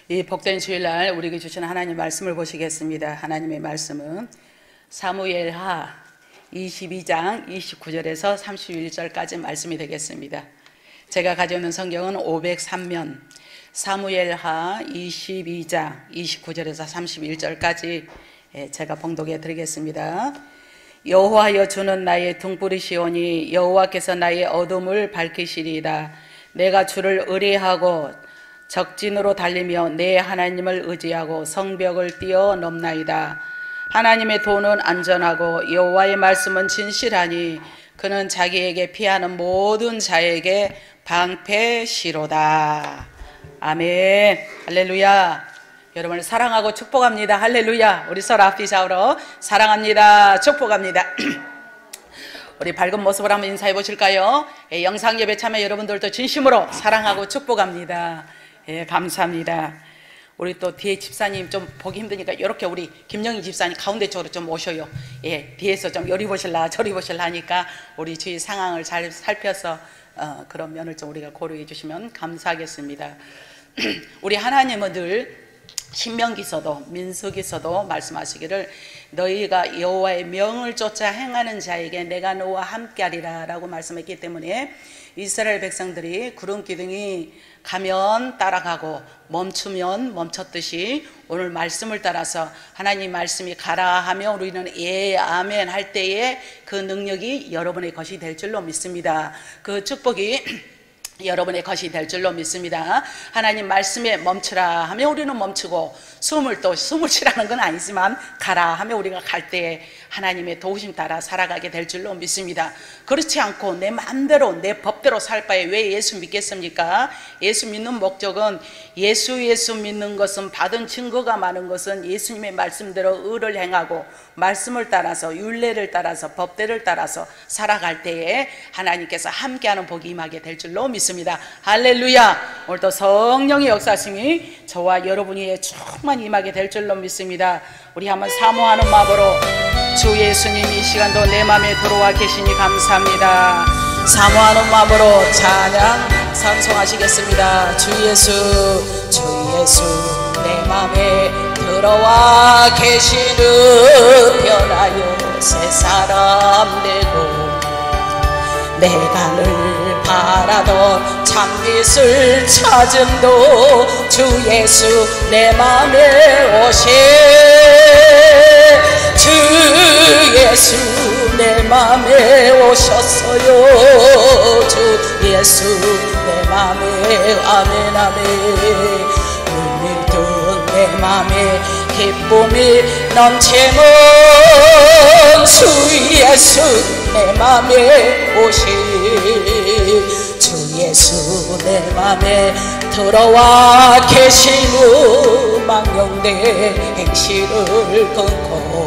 이 복된 주일날 우리에게 주신 하나님 말씀을 보시겠습니다. 하나님의 말씀은 사무엘하 22장 29절에서 31절까지 말씀이 되겠습니다. 제가 가지고 있는 성경은 503면 사무엘하 22장 29절에서 31절까지 제가 봉독해 드리겠습니다. 여호와여, 주는 나의 등불이시오니 여호와께서 나의 어둠을 밝히시리이다. 내가 주를 의뢰하고 적진으로 달리며 내 하나님을 의지하고 성벽을 뛰어넘나이다. 하나님의 도는 안전하고 여호와의 말씀은 진실하니 그는 자기에게 피하는 모든 자에게 방패시로다. 아멘. 할렐루야. 여러분을 사랑하고 축복합니다. 할렐루야. 우리 서로 앞뒤 좌우로 사랑합니다. 축복합니다. 우리 밝은 모습으로 한번 인사해 보실까요? 영상 예배 참여 여러분들도 진심으로 사랑하고 축복합니다. 감사합니다. 우리 또 뒤에 집사님 좀 보기 힘드니까 이렇게 우리 김영희 집사님 가운데 쪽으로 좀 오셔요. 뒤에서 좀 요리 보실라 저리 보실라 하니까 우리 주위 상황을 잘 살펴서 그런 면을 좀 우리가 고려해 주시면 감사하겠습니다. 우리 하나님은 늘 신명기서도 민수기서도 말씀하시기를 너희가 여호와의 명을 쫓아 행하는 자에게 내가 너와 함께하리라 라고 말씀했기 때문에 이스라엘 백성들이 구름기둥이 가면 따라가고 멈추면 멈췄듯이 오늘 말씀을 따라서 하나님 말씀이 가라 하면 우리는 예 아멘 할 때에 그 능력이 여러분의 것이 될 줄로 믿습니다. 그 축복이 여러분의 것이 될 줄로 믿습니다. 하나님 말씀에 멈추라 하면 우리는 멈추고 숨을 쉬라는 건 아니지만 가라 하면 우리가 갈 때에 하나님의 도우심 따라 살아가게 될 줄로 믿습니다. 그렇지 않고 내 마음대로 내 법대로 살 바에 왜 예수 믿겠습니까? 예수 믿는 목적은 예수 믿는 것은 받은 증거가 많은 것은 예수님의 말씀대로 의를 행하고 말씀을 따라서 율례를 따라서 법대를 따라서 살아갈 때에 하나님께서 함께하는 복이 임하게 될 줄로 믿습니다. 할렐루야. 오늘도 성령의 역사심이 저와 여러분이 충만히 임하게 될 줄로 믿습니다. 우리 한번 사모하는 마음으로 주 예수님 이 시간도 내 마음에 들어와 계시니 감사합니다. 사모하는 마음으로 찬양 찬송하시겠습니다. 주 예수 내 마음에 들어와 계시는 변하여 새 사람 되고 내가 늘 바라던 참빛을 찾음도 주 예수 내 맘에 오신 주 예수 내 맘에 오셨어요. 주 예수 내 맘에 아멘 아멘. 물밀던 내 맘에 기쁨이 넘치는 주 예수 내 맘에 오신 주 예수 내 맘에 들어와 계시는 망령된 행실을 끊고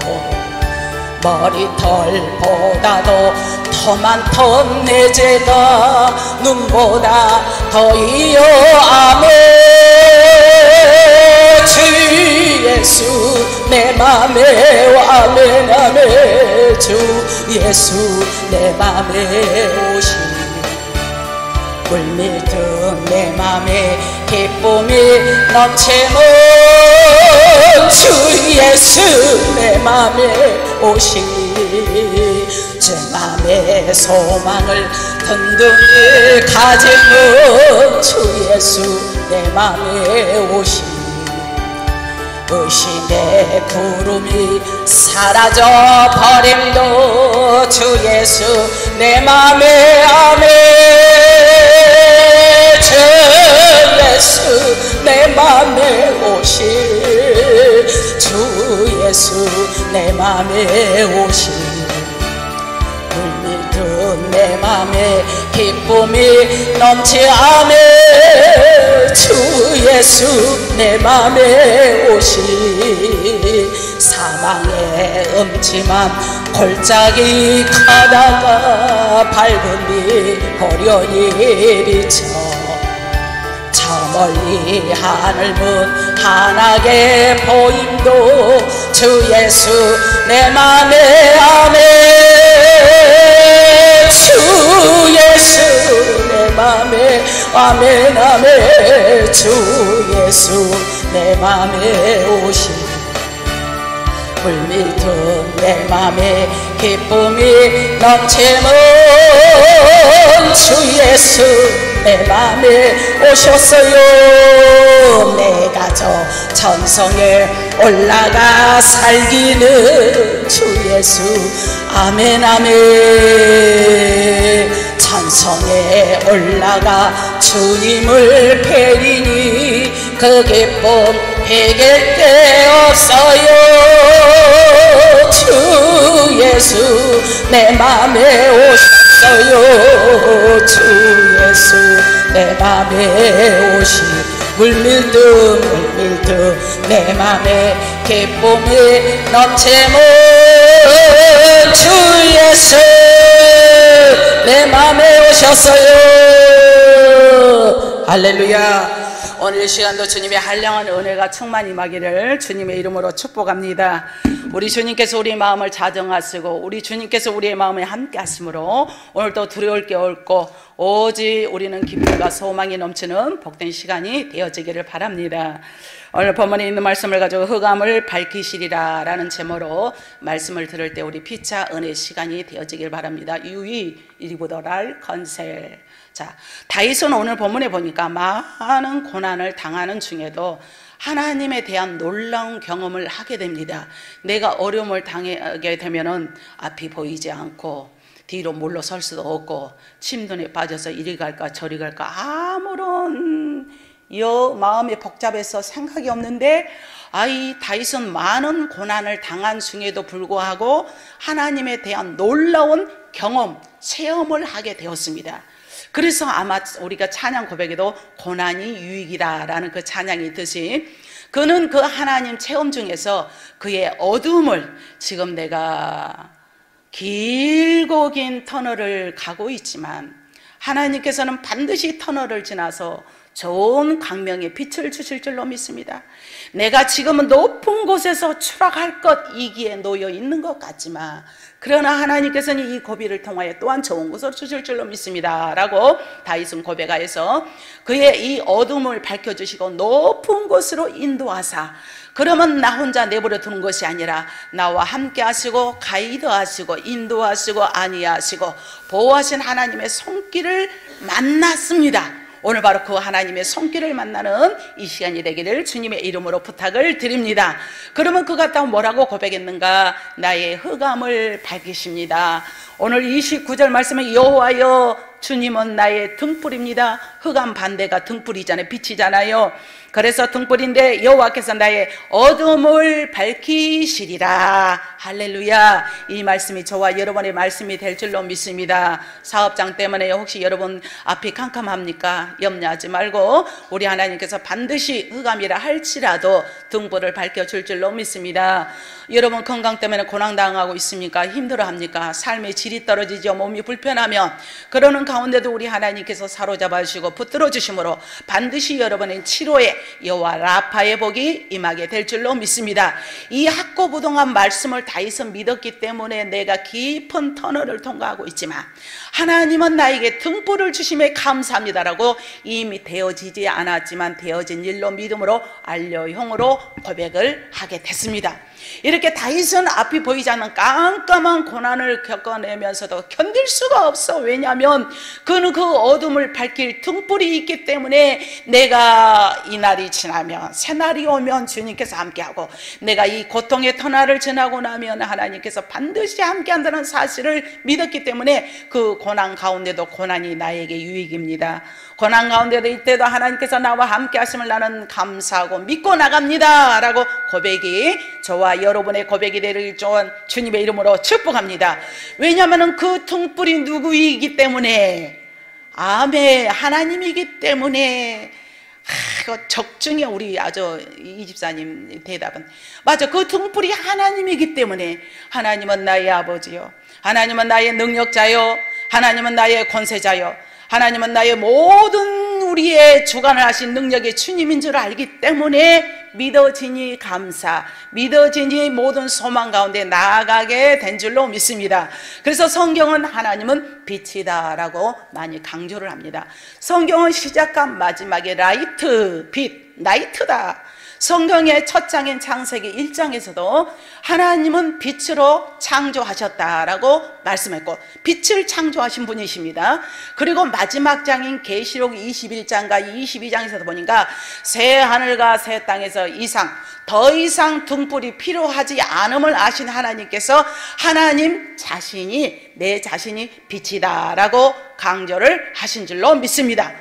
머리털보다도 더 많던 내 죄가 눈보다 더이어 아멘. 주 예수 내 맘에 아멘 아멘. 주 예수 내 맘에 오신 물밀든 내 맘에 기쁨이 넘치는 주 예수 내 맘에 오신 제 맘의 소망을 든든히 가지는 주 예수 내 맘에 오신 의심의 구름이 사라져 버림도 주 예수 내 맘에 아멘. 주 예수 내 맘에 오신 주 예수 내 맘에 오신 물밀든 내 맘에 기쁨이 넘치 아멘. 주 예수 내 맘에 오신 사망의 음침한 골짜기 가다가 밝은 빛 호련히 비쳐 저 멀리 하늘문 환하게 보임도 주 예수 내 맘에 아멘. 주 예수 내 맘에 아멘 아멘. 주 예수 내 맘에 오신 물밀듯 내 맘에 기쁨이 넘치는 주 예수 내 맘에 오셨어요. 내가 저 천성에 올라가 살기는 주 예수 아멘 아멘. 천성에 올라가 주님을 뵈리니 그 기쁨 이길 데 없어요. 주 예수 내 맘에 오셨어요. 주 예수 내 맘에 오시 물밀듯 내 맘에 기쁨이 넘치는 주 예수 내 맘에 오셨어요. 할렐루야. 오늘 시간도 주님의 한량한 은혜가 충만히 임하기를 주님의 이름으로 축복합니다. 우리 주님께서 우리 마음을 자정하시고 우리 주님께서 우리의 마음에 함께 하심으로 오늘도 두려울 게 없고 오직 우리는 기쁨과 소망이 넘치는 복된 시간이 되어지기를 바랍니다. 오늘 본문에 있는 말씀을 가지고 흑암을 밝히시리라 라는 제목으로 말씀을 들을 때 우리 피차 은혜 시간이 되어지길 바랍니다. 유이 이리보더랄 건셀. 자, 다윗은 오늘 본문에 보니까 많은 고난을 당하는 중에도 하나님에 대한 놀라운 경험을 하게 됩니다. 내가 어려움을 당하게 되면은 앞이 보이지 않고 뒤로 물러설 수도 없고 침눈에 빠져서 이리 갈까 저리 갈까 아무런 마음이 복잡해서 생각이 없는데 이 다윗은 많은 고난을 당한 중에도 불구하고 하나님에 대한 놀라운 경험, 체험을 하게 되었습니다. 그래서 아마 우리가 찬양 고백에도 고난이 유익이라라는 그 찬양이 있듯이 그는 그 하나님 체험 중에서 그의 어둠을 지금 내가 길고 긴 터널을 가고 있지만 하나님께서는 반드시 터널을 지나서 좋은 광명의 빛을 주실 줄로 믿습니다. 내가 지금은 높은 곳에서 추락할 것이기에 놓여 있는 것 같지만 그러나 하나님께서는 이 고비를 통하여 또한 좋은 곳을 주실 줄로 믿습니다 라고 다윗은 고백하여서 그의 이 어둠을 밝혀주시고 높은 곳으로 인도하사 그러면 나 혼자 내버려 두는 것이 아니라 나와 함께 하시고 가이드하시고 인도하시고 안위하시고 보호하신 하나님의 손길을 만났습니다. 오늘 바로 그 하나님의 손길을 만나는 이 시간이 되기를 주님의 이름으로 부탁을 드립니다. 그러면 그가 또 뭐라고 고백했는가? 나의 흑암을 밝히십니다. 오늘 29절 말씀에 여호와여 주님은 나의 등불입니다. 흑암 반대가 등불이잖아요. 빛이잖아요. 그래서 등불인데 여호와께서 나의 어둠을 밝히시리라. 할렐루야. 이 말씀이 저와 여러분의 말씀이 될 줄로 믿습니다. 사업장 때문에 혹시 여러분 앞이 캄캄합니까? 염려하지 말고 우리 하나님께서 반드시 흑암이라 할지라도 등불을 밝혀줄 줄로 믿습니다. 여러분 건강 때문에 고난당하고 있습니까? 힘들어합니까? 삶의 질이 떨어지죠. 몸이 불편하면 그러는 가운데도 우리 하나님께서 사로잡아 주시고 붙들어 주심으로 반드시 여러분의 치료에 여호와 라파의 복이 임하게 될 줄로 믿습니다. 이 학고부동한 말씀을 다윗은 믿었기 때문에 내가 깊은 터널을 통과하고 있지만 하나님은 나에게 등불을 주심에 감사합니다라고 이미 되어지지 않았지만 되어진 일로 믿음으로 알려형으로 고백을 하게 됐습니다. 이렇게 다윗은 앞이 보이지 않는 깜깜한 고난을 겪어내면서도 견딜 수가 없어. 왜냐하면 그는 그 어둠을 밝힐 등불이 있기 때문에 내가 이 날이 지나면 새날이 오면 주님께서 함께하고 내가 이 고통의 터널을 지나고 나면 하나님께서 반드시 함께한다는 사실을 믿었기 때문에 그 고난 가운데도 고난이 나에게 유익입니다. 고난 가운데도 이때도 하나님께서 나와 함께 하심을 나는 감사하고 믿고 나갑니다 라고 고백이 저와 여러분의 고백이 되길 주님의 이름으로 축복합니다. 왜냐하면 그 등불이 누구이기 때문에 아멘 하나님이기 때문에 적중에 우리 아주 이 집사님 대답은 맞아. 그 등불이 하나님이기 때문에 하나님은 나의 아버지요 하나님은 나의 능력자요 하나님은 나의 권세자요 하나님은 나의 모든 우리의 내 주관을 하신 능력이 주님인 줄 알기 때문에 믿어지니 감사, 믿어지니 모든 소망 가운데 나아가게 된 줄로 믿습니다. 그래서 성경은 하나님은 빛이다 라고 많이 강조를 합니다. 성경은 시작과 마지막에 라이트, 빛, 나이트다. 성경의 첫 장인 창세기 1장에서도 하나님은 빛으로 창조하셨다라고 말씀했고 빛을 창조하신 분이십니다. 그리고 마지막 장인 계시록 21장과 22장에서도 보니까 새 하늘과 새 땅에서 더 이상 등불이 필요하지 않음을 아신 하나님께서 하나님 자신이 내 자신이 빛이다 라고 강조를 하신 줄로 믿습니다.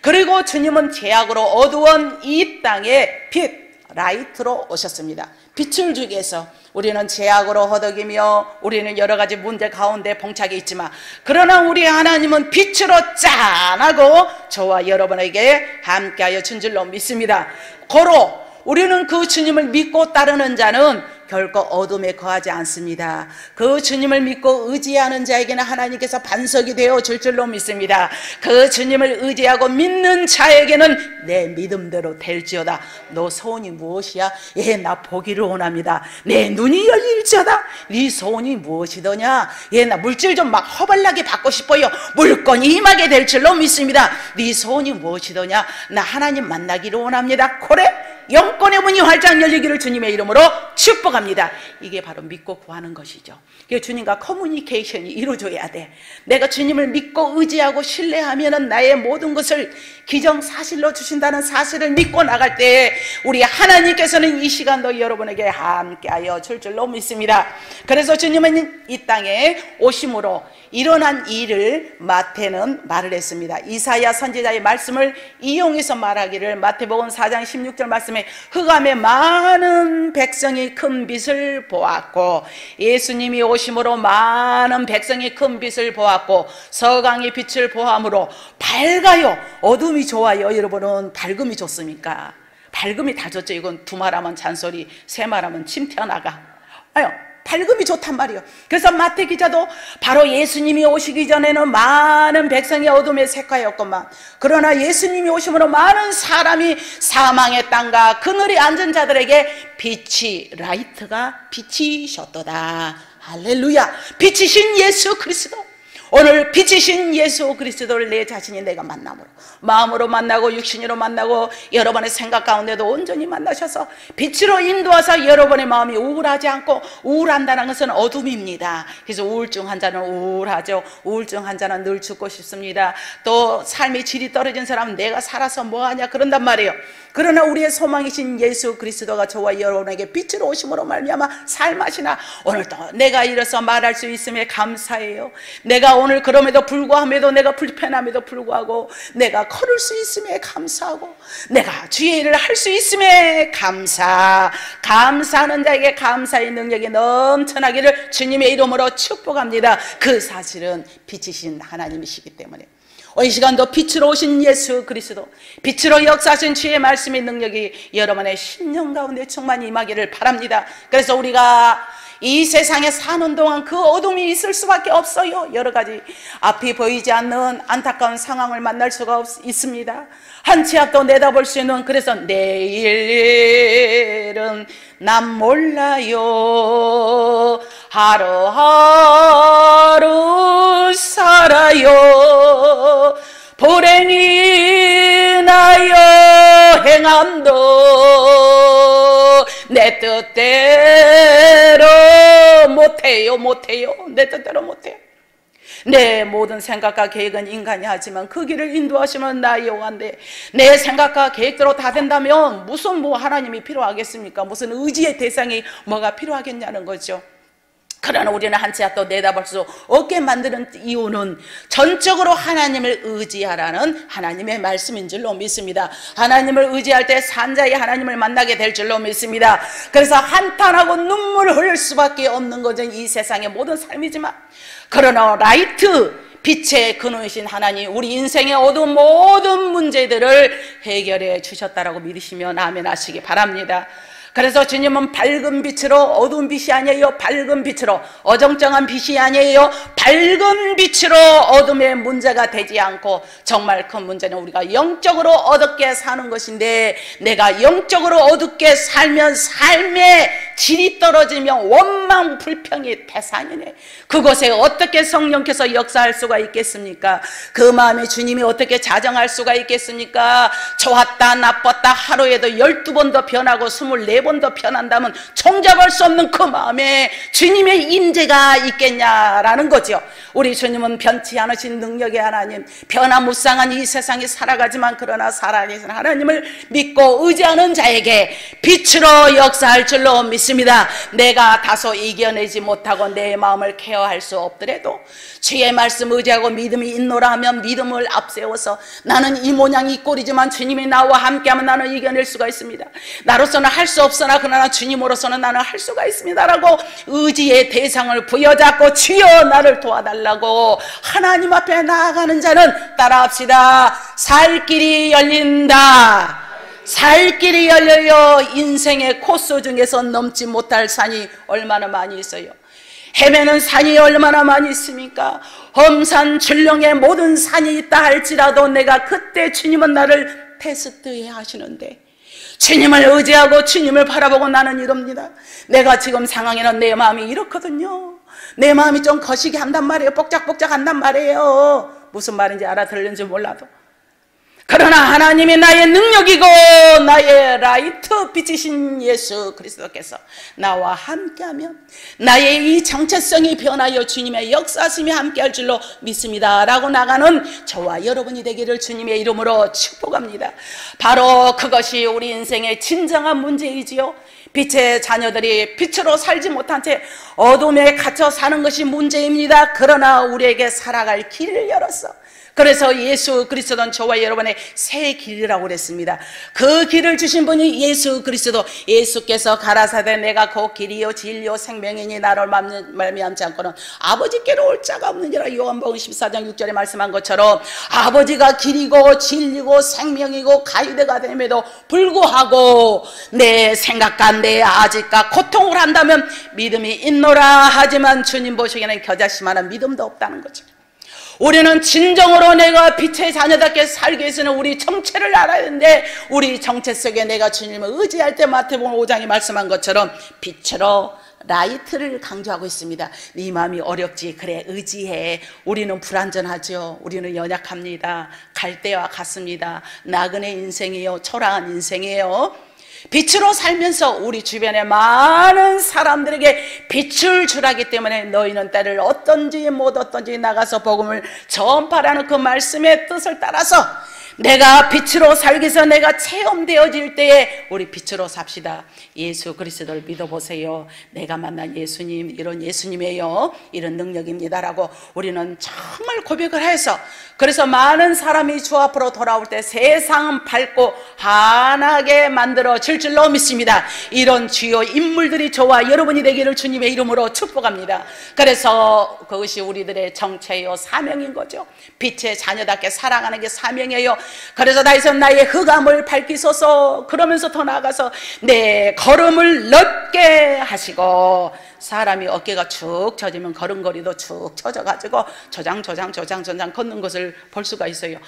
그리고 주님은 죄악으로 어두운 이 땅에 빛, 라이트로 오셨습니다. 빛을 주기 위해서 우리는 죄악으로 허덕이며 우리는 여러 가지 문제 가운데 봉착해 있지만 그러나 우리 하나님은 빛으로 짠하고 저와 여러분에게 함께하여 준 줄로 믿습니다. 고로 우리는 그 주님을 믿고 따르는 자는 결코 어둠에 거하지 않습니다. 그 주님을 믿고 의지하는 자에게는 하나님께서 반석이 되어 줄 줄로 믿습니다. 그 주님을 의지하고 믿는 자에게는 내 믿음대로 될지어다. 너 소원이 무엇이야? 예, 나 보기를 원합니다. 내 눈이 열릴지어다. 네 소원이 무엇이더냐? 예, 나 물질 좀 막 허벌나게 받고 싶어요. 물건이 임하게 될 줄로 믿습니다. 네 소원이 무엇이더냐? 나 하나님 만나기를 원합니다. 그래? 영권의 문이 활짝 열리기를 주님의 이름으로 축복합니다. 이게 바로 믿고 구하는 것이죠. 주님과 커뮤니케이션이 이루어져야 돼. 내가 주님을 믿고 의지하고 신뢰하면 나의 모든 것을 기정사실로 주신다는 사실을 믿고 나갈 때 우리 하나님께서는 이 시간도 여러분에게 함께하여 줄 줄로 믿습니다. 그래서 주님은 이 땅에 오심으로 일어난 일을 마태는 말을 했습니다. 이사야 선지자의 말씀을 이용해서 말하기를 마태복음 4장 16절 말씀에 흑암에 많은 백성이 큰 빛을 보았고 예수님이 오심으로 많은 백성이 큰 빛을 보았고 서강이 빛을 보함으로 밝아요. 어둠이 좋아요. 여러분은 밝음이 좋습니까? 밝음이 다 좋죠. 이건 두 말하면 잔소리, 세 말하면 침 튀어나가. 아유, 밝음이 좋단 말이에요. 그래서 마태 기자도 바로 예수님이 오시기 전에는 많은 백성이 어둠에 색하였건만 그러나 예수님이 오심으로 많은 사람이 사망의 땅과 그늘에 앉은 자들에게 빛이 라이트가 빛이셨도다. 할렐루야. 빛이신 예수 그리스도, 오늘 빛이신 예수 그리스도를 내 자신이 내가 만남으로 마음으로 만나고 육신으로 만나고 여러분의 생각 가운데도 온전히 만나셔서 빛으로 인도하사 여러분의 마음이 우울하지 않고, 우울한다는 것은 어둠입니다. 그래서 우울증 환자는 우울하죠. 우울증 환자는 늘 죽고 싶습니다. 또 삶의 질이 떨어진 사람은 내가 살아서 뭐하냐 그런단 말이에요. 그러나 우리의 소망이신 예수 그리스도가 저와 여러분에게 빛으로 오심으로 말미암아 삶하시나 오늘도 내가 이래서 말할 수 있음에 감사해요. 내가 오늘 그럼에도 불구함에도 내가 불편함에도 불구하고 내가 걸을 수 있음에 감사하고 내가 주의 일을 할 수 있음에 감사하는 자에게 감사의 능력이 넘쳐나기를 주님의 이름으로 축복합니다. 그 사실은 빛이신 하나님이시기 때문에 이 시간도 빛으로 오신 예수 그리스도, 빛으로 역사하신 주의 말씀의 능력이 여러분의 심령 가운데 충만히 임하기를 바랍니다. 그래서 우리가 이 세상에 사는 동안 그 어둠이 있을 수밖에 없어요. 여러 가지 앞이 보이지 않는 안타까운 상황을 만날 수가 있습니다. 한 치 앞도 내다볼 수 있는, 그래서 내일은 난 몰라요. 하루하루 살아요. 불행이 나여 행함도 내 뜻대로 못해요. 내 뜻대로 못해요. 내 모든 생각과 계획은 인간이 하지만 그 길을 인도하시면 나의 여호와인데 내 생각과 계획대로 다 된다면 무슨 하나님이 필요하겠습니까? 무슨 의지의 대상이 뭐가 필요하겠냐는 거죠. 그러나 우리는 한 치 앞도 내다볼 수 없게 만드는 이유는 전적으로 하나님을 의지하라는 하나님의 말씀인 줄로 믿습니다. 하나님을 의지할 때 산자의 하나님을 만나게 될 줄로 믿습니다. 그래서 한탄하고 눈물을 흘릴 수밖에 없는 것은 이 세상의 모든 삶이지만, 그러나 라이트, 빛의 근원이신 하나님, 우리 인생의 어두운 모든 문제들을 해결해 주셨다라고 믿으시면 아멘 하시기 바랍니다. 그래서 주님은 밝은 빛으로, 어두운 빛이 아니에요. 밝은 빛으로, 어정쩡한 빛이 아니에요. 밝은 빛으로 어둠의 문제가 되지 않고, 정말 큰 문제는 우리가 영적으로 어둡게 사는 것인데, 내가 영적으로 어둡게 살면 삶의 질이 떨어지면 원망 불평이 태산이네. 그곳에 어떻게 성령께서 역사할 수가 있겠습니까? 그 마음에 주님이 어떻게 자정할 수가 있겠습니까? 좋았다 나빴다 하루에도 12번 더 변하고 24번 더 변한다면 총잡을 수 없는 그 마음에 주님의 임재가 있겠냐라는 거죠. 우리 주님은 변치 않으신 능력의 하나님, 변화무쌍한 이 세상에 살아가지만 그러나 살아계신 하나님을 믿고 의지하는 자에게 빛으로 역사할 줄로 믿습니다. 내가 다소 이겨내지 못하고 내 마음을 케어할 수 없더라도 주의 말씀 의지하고 믿음이 있노라 하면 믿음을 앞세워서 나는 이 모양 이 꼴이지만 주님이 나와 함께하면 나는 이겨낼 수가 있습니다. 나로서는 할 수 없으나 그러나 주님으로서는 나는 할 수가 있습니다라고 의지의 대상을 부여잡고 주여 나를 도와달라고 하나님 앞에 나아가는 자는 따라합시다. 살 길이 열린다. 살 길이 열려요. 인생의 코스 중에서 넘지 못할 산이 얼마나 많이 있어요. 헤매는 산이 얼마나 많이 있습니까? 험산 출렁의 모든 산이 있다 할지라도 내가 그때 주님은 나를 테스트해 하시는데, 주님을 의지하고 주님을 바라보고 나는 이럽니다. 내가 지금 상황에는 내 마음이 이렇거든요. 내 마음이 좀 거시기 한단 말이에요. 뻑짝뻑짝 한단 말이에요. 무슨 말인지 알아들는지 몰라도. 그러나 하나님이 나의 능력이고 나의 라이트 빛이신 예수 그리스도께서 나와 함께하면 나의 이 정체성이 변하여 주님의 역사심이 함께할 줄로 믿습니다 라고 나가는 저와 여러분이 되기를 주님의 이름으로 축복합니다. 바로 그것이 우리 인생의 진정한 문제이지요. 빛의 자녀들이 빛으로 살지 못한 채 어둠에 갇혀 사는 것이 문제입니다. 그러나 우리에게 살아갈 길을 열었어. 그래서 예수 그리스도는 저와 여러분의 새 길이라고 그랬습니다. 그 길을 주신 분이 예수 그리스도, 예수께서 가라사대 내가 그 길이요 진리요 생명이니 나를 말미암지 않고는 아버지께로 올 자가 없느니라. 요한복음 14장 6절에 말씀한 것처럼 아버지가 길이고 진리고 생명이고 가이드가 됨에도 불구하고 내 생각과 내 아직과 고통을 한다면 믿음이 있노라 하지만 주님 보시기에는 겨자씨만한 믿음도 없다는 거죠. 우리는 진정으로 내가 빛의 자녀답게 살기 위해서는 우리 정체를 알아야 하는데, 우리 정체 속에 내가 주님을 의지할 때 마태복음 5장이 말씀한 것처럼 빛으로 라이트를 강조하고 있습니다. 네 마음이 어렵지, 그래 의지해. 우리는 불완전하죠. 우리는 연약합니다. 갈 때와 같습니다. 나그네 인생이에요. 초라한 인생이에요. 빛으로 살면서 우리 주변의 많은 사람들에게 빛을 주라기 때문에 너희는 때를 어떤지 못 어떤지 나가서 복음을 전파라는 그 말씀의 뜻을 따라서 내가 빛으로 살기 위해서 내가 체험되어질 때에 우리 빛으로 삽시다. 예수 그리스도를 믿어보세요. 내가 만난 예수님 이런 예수님이에요. 이런 능력입니다라고 우리는 정말 고백을 해서, 그래서 많은 사람이 주 앞으로 돌아올 때 세상은 밝고 환하게 만들어질 줄로 믿습니다. 이런 주요 인물들이 저와 여러분이 되기를 주님의 이름으로 축복합니다. 그래서 그것이 우리들의 정체요 사명인 거죠. 빛의 자녀답게 살아가는 게 사명이에요. 그래서 다윗은 나의 흑암을 밝히소서, 그러면서 더 나아가서 내 걸음을 넓게 하시고, 사람이 어깨가 축 처지면 걸음걸이도 축 처져가지고 조장 걷는 것을 볼 수가 있어요.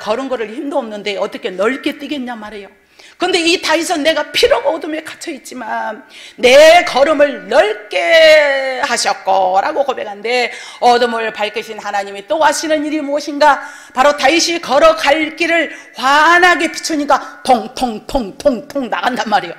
걸음걸을 힘도 없는데 어떻게 넓게 뛰겠냐 말이에요. 근데 이 다윗은 내가 피로가 어둠에 갇혀 있지만 내 걸음을 넓게 하셨고 라고 고백한데, 어둠을 밝히신 하나님이 또 하시는 일이 무엇인가? 바로 다윗이 걸어갈 길을 환하게 비추니까 통통통통통 나간단 말이에요.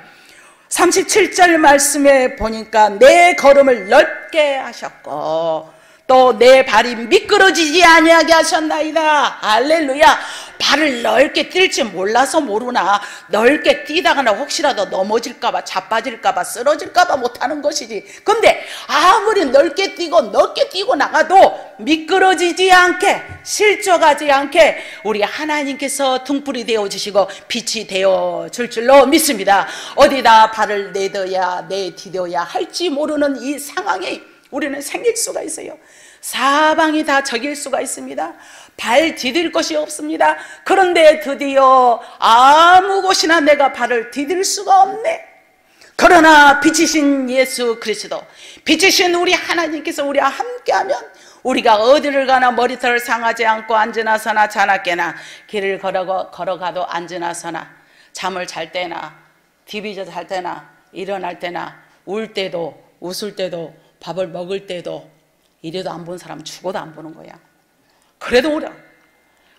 37절 말씀에 보니까 내 걸음을 넓게 하셨고 또 내 발이 미끄러지지 아니하게 하셨나이다. 할렐루야. 발을 넓게 뛸지 몰라서 모르나 넓게 뛰다가나 혹시라도 넘어질까봐 자빠질까봐 쓰러질까봐 못하는 것이지. 근데 아무리 넓게 뛰고 나가도 미끄러지지 않게 실족하지 않게 우리 하나님께서 등불이 되어주시고 빛이 되어줄 줄로 믿습니다. 어디다 발을 내디뎌야 할지 모르는 이 상황이 우리는 생길 수가 있어요. 사방이 다 적일 수가 있습니다. 발 디딜 것이 없습니다. 그런데 드디어 아무 곳이나 내가 발을 디딜 수가 없네. 그러나 빛이신 예수 그리스도, 빛이신 우리 하나님께서 우리와 함께하면 우리가 어디를 가나 머리털을 상하지 않고 앉으나 서나 자나깨나 길을 걸어가도 앉으나 서나 잠을 잘 때나 디비져 잘 때나 일어날 때나 울 때도 웃을 때도 밥을 먹을 때도 이래도 안 본 사람은 죽어도 안 보는 거야. 그래도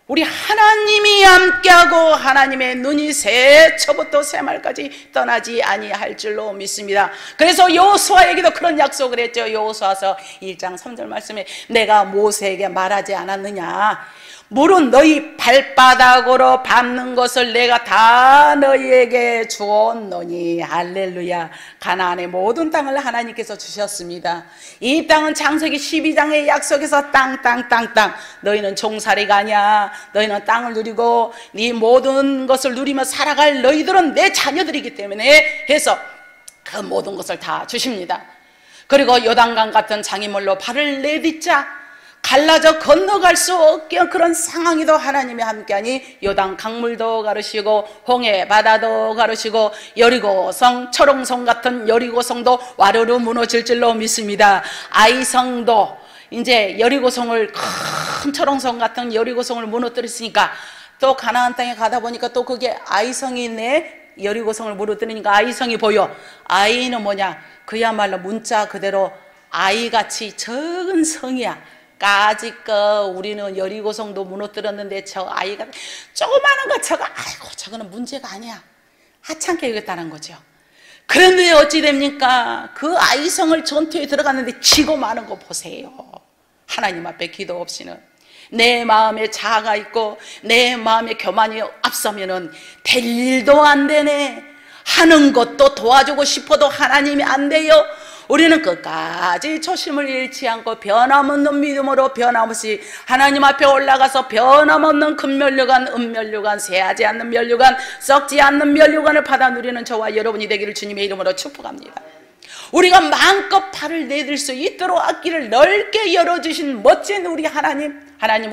우리 하나님이 함께하고 하나님의 눈이 새초부터 새말까지 떠나지 아니할 줄로 믿습니다. 그래서 여호수아에게도 그런 약속을 했죠. 여호수아서 1장 3절 말씀에 내가 모세에게 말하지 않았느냐, 물은 너희 발바닥으로 밟는 것을 내가 다 너희에게 주었노니. 할렐루야. 가나안의 모든 땅을 하나님께서 주셨습니다. 이 땅은 창세기 12장의 약속에서 땅 너희는 종살이가 아니야. 너희는 땅을 누리고 네 모든 것을 누리며 살아갈 너희들은 내 자녀들이기 때문에 해서 그 모든 것을 다 주십니다. 그리고 요단강 같은 장애물로 발을 내딛자 갈라져 건너갈 수 없게 그런 상황이도 하나님이 함께하니 요단 강물도 가르시고 홍해 바다도 가르시고 여리고성 철옹성 같은 여리고성도 와르르 무너질 줄로 믿습니다. 아이성도 이제 여리고성을 큰 철옹성 같은 여리고성을 무너뜨렸으니까 또 가나안 땅에 가다 보니까 또 그게 아이성이 있네. 여리고성을 무너뜨리니까 아이성이 보여. 아이는 뭐냐, 그야말로 문자 그대로 아이같이 적은 성이야. 까짓거 우리는 여리고성도 무너뜨렸는데 저 아이가 조그마한 거 저거, 아이고 저거는 문제가 아니야, 하찮게 여겼다는 거죠. 그런데 어찌 됩니까? 그 아이성을 전투에 들어갔는데 지고 마는 거 보세요. 하나님 앞에 기도 없이는 내 마음에 자아가 있고 내 마음에 교만이 앞서면은 될 일도 안 되네. 하는 것도 도와주고 싶어도 하나님이 안 돼요. 우리는 끝까지 초심을 잃지 않고 변함없는 믿음으로 변함없이 하나님 앞에 올라가서 변함없는 금면류관, 은면류관, 새하지 않는 면류관, 썩지 않는 면류관을 받아 누리는 저와 여러분이 되기를 주님의 이름으로 축복합니다. 우리가 마음껏 발을 내딜 수 있도록 앞길을 넓게 열어주신 멋진 우리 하나님,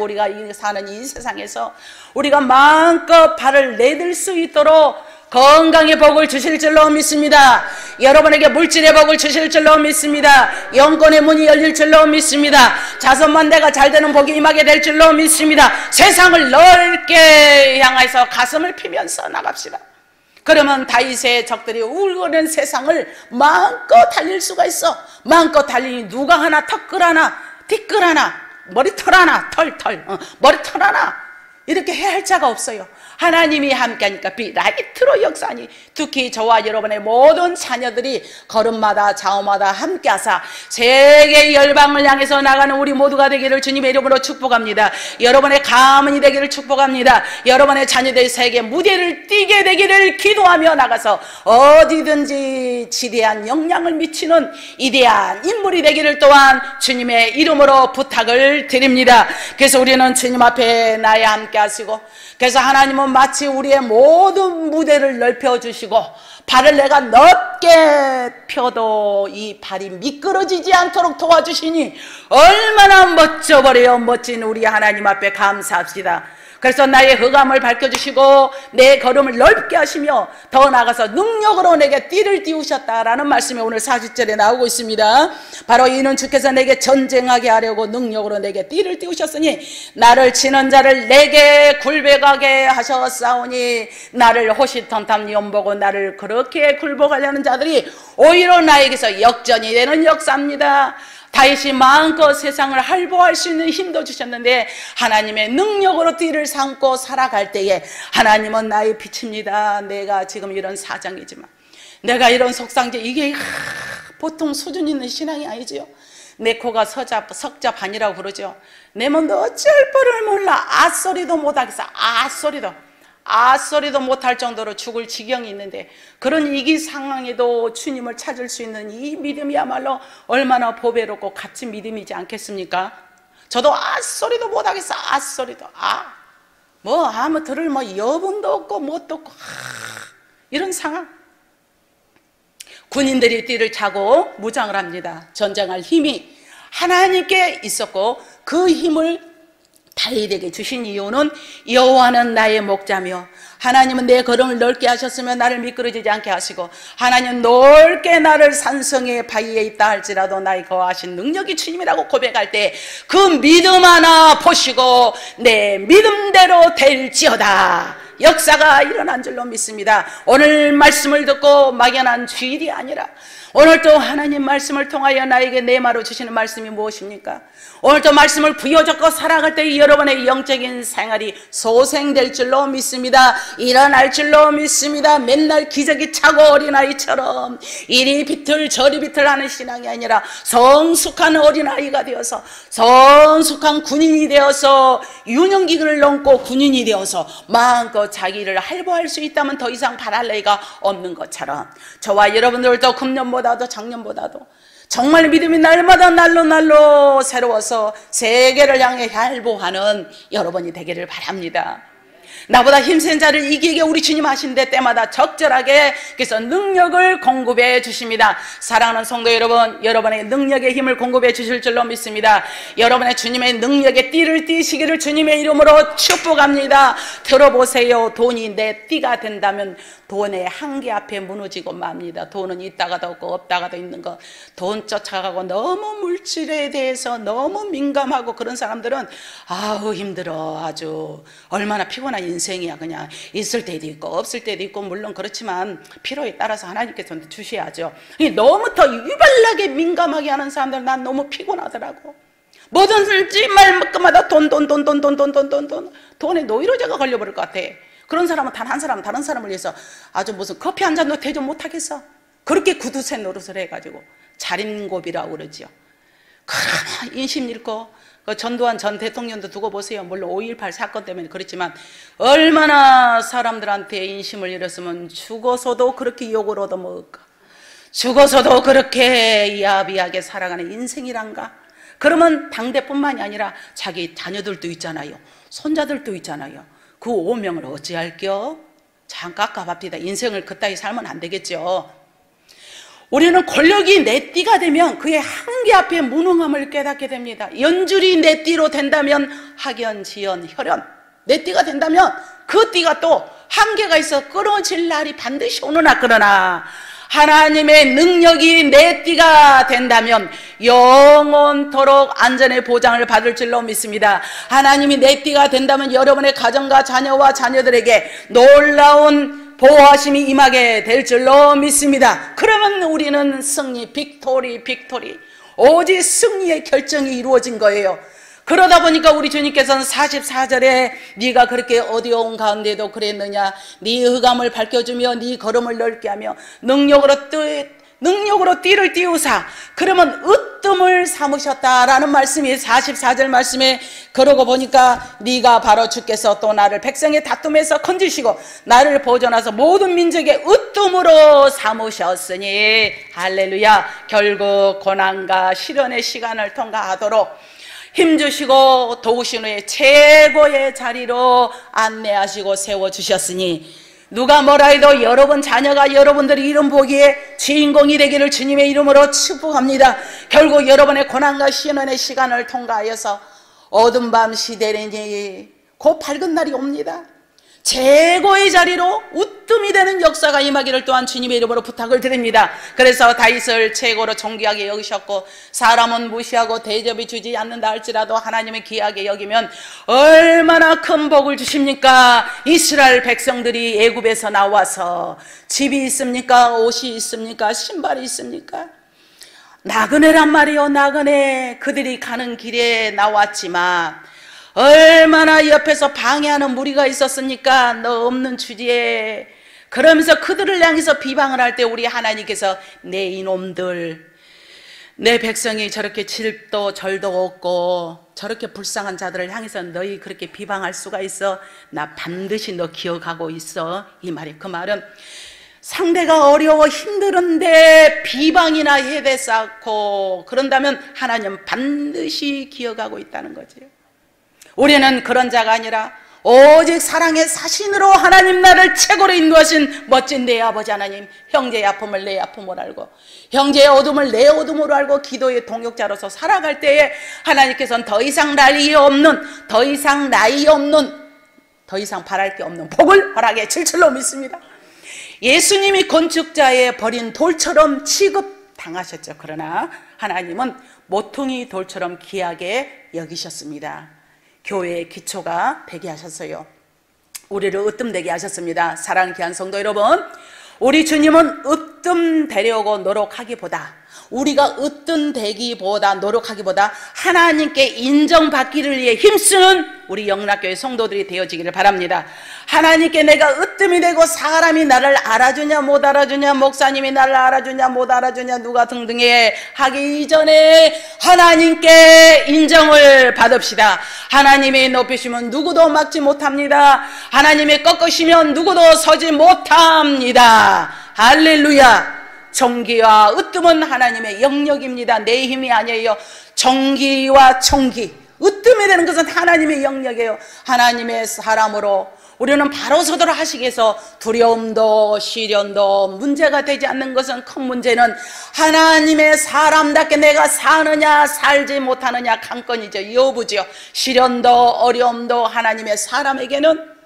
우리가 사는 이 세상에서 우리가 마음껏 발을 내딜 수 있도록 건강의 복을 주실 줄로 믿습니다. 여러분에게 물질의 복을 주실 줄로 믿습니다. 영권의 문이 열릴 줄로 믿습니다. 자손만대가 잘 되는 복이 임하게 될 줄로 믿습니다. 세상을 넓게 향해서 가슴을 피면서 나갑시다. 그러면 다윗의 적들이 울거리는 세상을 마음껏 달릴 수가 있어. 마음껏 달리니 누가 하나 턱글 하나 뒷글 하나 머리털 하나 머리털 하나 이렇게 해할 자가 없어요. 하나님이 함께하니까 비라이트로 역사하니 특히 저와 여러분의 모든 자녀들이 걸음마다 좌우마다 함께하사 세계 열방을 향해서 나가는 우리 모두가 되기를 주님의 이름으로 축복합니다. 여러분의 가문이 되기를 축복합니다. 여러분의 자녀들이 세계 무대를 뛰게 되기를 기도하며 나가서 어디든지 지대한 영향을 미치는 이대한 인물이 되기를 또한 주님의 이름으로 부탁을 드립니다. 그래서 우리는 주님 앞에 나와 함께 하시고, 그래서 하나님은 마치 우리의 모든 무대를 넓혀주시고 발을 내가 넓게 펴도 이 발이 미끄러지지 않도록 도와주시니 얼마나 멋져버려요. 멋진 우리 하나님 앞에 감사합시다. 그래서 나의 흑암을 밝혀주시고 내 걸음을 넓게 하시며 더 나아가서 능력으로 내게 띠를 띄우셨다라는 말씀이 오늘 40절에 나오고 있습니다. 바로 이는 주께서 내게 전쟁하게 하려고 능력으로 내게 띠를 띄우셨으니 나를 치는 자를 내게 굴복하게 하셨사오니 나를 호시탐탐 연보고 나를 그렇게 굴복하려는 자들이 오히려 나에게서 역전이 되는 역사입니다. 다윗이 마음껏 세상을 할보할 수 있는 힘도 주셨는데 하나님의 능력으로 뒤를 삼고 살아갈 때에 하나님은 나의 빛입니다. 내가 지금 이런 사정이지만, 내가 이런 속상제, 이게 보통 수준 있는 신앙이 아니지요. 내 코가 석자 반이라고 그러죠. 내 몸도 어쩔 뻔을 몰라 아소리도 못하겠어. 아소리도 못할 정도로 죽을 지경이 있는데 그런 위기 상황에도 주님을 찾을 수 있는 이 믿음이야말로 얼마나 보배롭고 값진 믿음이지 않겠습니까? 저도 아소리도 못하겠어. 아소리도 아무 들을 여분도 없고 뭣도 없고 이런 상황. 군인들이 띠를 차고 무장을 합니다. 전쟁할 힘이 하나님께 있었고 그 힘을 다윗에게 주신 이유는 여호와는 나의 목자며 하나님은 내 걸음을 넓게 하셨으면 나를 미끄러지지 않게 하시고, 하나님 넓게 나를 산성의 바위에 있다 할지라도 나의 거하신 능력이 주님이라고 고백할 때 그 믿음 하나 보시고 내 믿음대로 될지어다 역사가 일어난 줄로 믿습니다. 오늘 말씀을 듣고 막연한 주일이 아니라 오늘 또 하나님 말씀을 통하여 나에게 내마로 주시는 말씀이 무엇입니까? 오늘 또 말씀을 부여잡고 살아갈 때 여러분의 영적인 생활이 소생될 줄로 믿습니다. 일어날 줄로 믿습니다. 맨날 기저귀 차고 어린아이처럼 이리 비틀 저리 비틀 하는 신앙이 아니라 성숙한 어린아이가 되어서, 성숙한 군인이 되어서, 유년기를 넘고 군인이 되어서 마음껏 자기를 할보할 수 있다면 더 이상 바랄 나이가 없는 것처럼, 저와 여러분들도 금년보다도 작년보다도 정말 믿음이 날마다 날로 새로워서 세계를 향해 할보하는 여러분이 되기를 바랍니다. 나보다 힘센 자를 이기게 우리 주님 하신데 때마다 적절하게 그래서 능력을 공급해 주십니다. 사랑하는 성도 여러분, 여러분의 능력의 힘을 공급해 주실 줄로 믿습니다. 여러분의 주님의 능력의 띠를 띠시기를 주님의 이름으로 축복합니다. 들어보세요. 돈이 내 띠가 된다면 돈의 한계 앞에 무너지고 맙니다. 돈은 있다가도 없고 없다가도 있는 거. 돈 쫓아가고 너무 물질에 대해서 너무 민감하고 그런 사람들은 아우 힘들어. 아주 얼마나 피곤한 인생이야. 그냥 있을 때도 있고 없을 때도 있고 물론 그렇지만 필요에 따라서 하나님께서 주셔야죠. 너무 더 유발나게 민감하게 하는 사람들 난 너무 피곤하더라고. 뭐든지 말마다 돈에 노이로제가 걸려버릴 것 같아. 그런 사람은 단 한 사람 다른 사람을 위해서 아주 무슨 커피 한 잔도 대접 못하겠어. 그렇게 구두쇠 노릇을 해가지고 자린고비라고 그러지요. 그러나 인심 잃고 그 전두환 전 대통령도 두고 보세요. 물론 5.18 사건 때문에 그렇지만 얼마나 사람들한테 인심을 잃었으면 죽어서도 그렇게 욕을 얻어먹을까. 죽어서도 그렇게 야비하게 살아가는 인생이란가. 그러면 당대뿐만이 아니라 자기 자녀들도 있잖아요. 손자들도 있잖아요. 그 오명을 어찌할겨? 참 깝깝합니다. 인생을 그따위 살면 안 되겠죠. 우리는 권력이 내 띠가 되면 그의 한계 앞에 무능함을 깨닫게 됩니다. 연줄이 내 띠로 된다면 학연, 지연, 혈연 내 띠가 된다면 그 띠가 또 한계가 있어 끊어질 날이 반드시 오느나, 그러나 하나님의 능력이 내 띠가 된다면 영원토록 안전의 보장을 받을 줄로 믿습니다. 하나님이 내 띠가 된다면 여러분의 가정과 자녀와 자녀들에게 놀라운 보호하심이 임하게 될 줄로 믿습니다. 그러면 우리는 승리, 빅토리 오직 승리의 결정이 이루어진 거예요. 그러다 보니까 우리 주님께서는 44절에 네가 그렇게 어려운 가운데도 그랬느냐, 네 흑암을 밝혀주며 네 걸음을 넓게 하며 능력으로 띠를 띄우사 그러면 으뜸을 삼으셨다라는 말씀이 44절 말씀에, 그러고 보니까 네가 바로 주께서 또 나를 백성의 다툼에서 건지시고 나를 보존하서 모든 민족의 으뜸으로 삼으셨으니 할렐루야. 결국 고난과 시련의 시간을 통과하도록 힘주시고 도우신 후에 최고의 자리로 안내하시고 세워주셨으니 누가 뭐라 해도 여러분 자녀가 여러분들이 이름 보기에 주인공이 되기를 주님의 이름으로 축복합니다. 결국 여러분의 고난과 시련의 시간을 통과하여서 어둠 밤 시대니 곧 밝은 날이 옵니다. 최고의 자리로 우뜸이 되는 역사가 임하기를 또한 주님의 이름으로 부탁을 드립니다. 그래서 다윗을 최고로 존귀하게 여기셨고 사람은 무시하고 대접이 주지 않는다 할지라도 하나님은 귀하게 여기면 얼마나 큰 복을 주십니까? 이스라엘 백성들이 애굽에서 나와서 집이 있습니까? 옷이 있습니까? 신발이 있습니까? 나그네란 말이요, 나그네. 그들이 가는 길에 나왔지만 얼마나 옆에서 방해하는 무리가 있었습니까? 너 없는 주제에. 그러면서 그들을 향해서 비방을 할 때 우리 하나님께서 내 이놈들, 내 백성이 저렇게 질도 절도 없고 저렇게 불쌍한 자들을 향해서 너희 그렇게 비방할 수가 있어? 나 반드시 너 기억하고 있어. 이 말이, 그 말은 상대가 어려워 힘들은데 비방이나 해대 쌓고 그런다면 하나님 반드시 기억하고 있다는 거죠. 우리는 그런 자가 아니라 오직 사랑의 사신으로 하나님 나를 최고로 인도하신 멋진 내 아버지 하나님, 형제의 아픔을 내 아픔으로 알고 형제의 어둠을 내 어둠으로 알고 기도의 동역자로서 살아갈 때에 하나님께서는 더 이상 나이 없는 더 이상 바랄 게 없는 복을 허락해 줄 줄로 믿습니다. 예수님이 건축자의 버린 돌처럼 취급당하셨죠. 그러나 하나님은 모퉁이 돌처럼 귀하게 여기셨습니다. 교회의 기초가 되게 하셨어요. 우리를 으뜸되게 하셨습니다. 사랑하는 귀한 성도 여러분, 우리 주님은 으뜸되려고 노력하기보다, 우리가 으뜸되기보다 노력하기보다 하나님께 인정받기를 위해 힘쓰는 우리 영락교회 성도들이 되어지기를 바랍니다. 하나님께 내가 으뜸이 되고 사람이 나를 알아주냐 못 알아주냐, 목사님이 나를 알아주냐 못 알아주냐, 누가 등등해 하기 이전에 하나님께 인정을 받읍시다. 하나님이 높이시면 누구도 막지 못합니다. 하나님이 꺾으시면 누구도 서지 못합니다. 할렐루야. 정기와 으뜸은 하나님의 영역입니다. 내 힘이 아니에요. 정기와 정기, 으뜸이 되는 것은 하나님의 영역이에요. 하나님의 사람으로 우리는 바로 서도록 하시기 위해서 두려움도 시련도 문제가 되지 않는 것은, 큰 문제는 하나님의 사람답게 내가 사느냐 살지 못하느냐 관건이죠. 여부죠. 시련도 어려움도 하나님의 사람에게는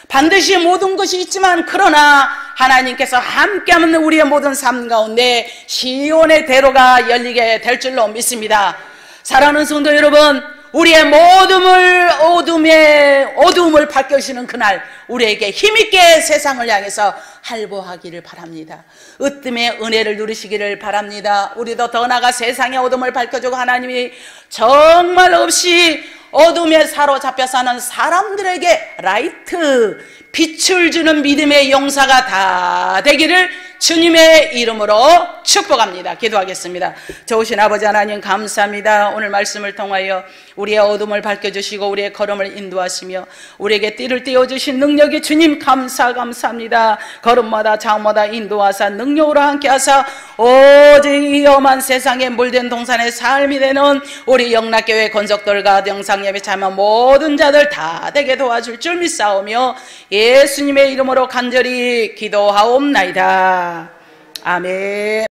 반드시 모든 것이 있지만, 그러나 하나님께서 함께하는 우리의 모든 삶 가운데 시온의 대로가 열리게 될 줄로 믿습니다. 사랑하는 성도 여러분, 우리의 모든 어둠을 밝혀주시는 그날, 우리에게 힘있게 세상을 향해서 할보하기를 바랍니다. 으뜸의 은혜를 누리시기를 바랍니다. 우리도 더 나아가 세상의 어둠을 밝혀주고 하나님이 정말 없이 어둠에 사로잡혀 사는 사람들에게 라이트, 빛을 주는 믿음의 용사가 다 되기를 주님의 이름으로 축복합니다. 기도하겠습니다. 좋으신 아버지 하나님, 감사합니다. 오늘 말씀을 통하여 우리의 어둠을 밝혀주시고 우리의 걸음을 인도하시며 우리에게 띠를 띄워주신 능력이 주님 감사합니다. 걸음마다 장마다 인도하사 능력으로 함께하사 오직 이 험한 세상에 물든 동산의 삶이 되는 우리 영락교회 건석들과 영상예배 참여 모든 자들 다 되게 도와줄 줄 믿사오며 예수님의 이름으로 간절히 기도하옵나이다. 아멘.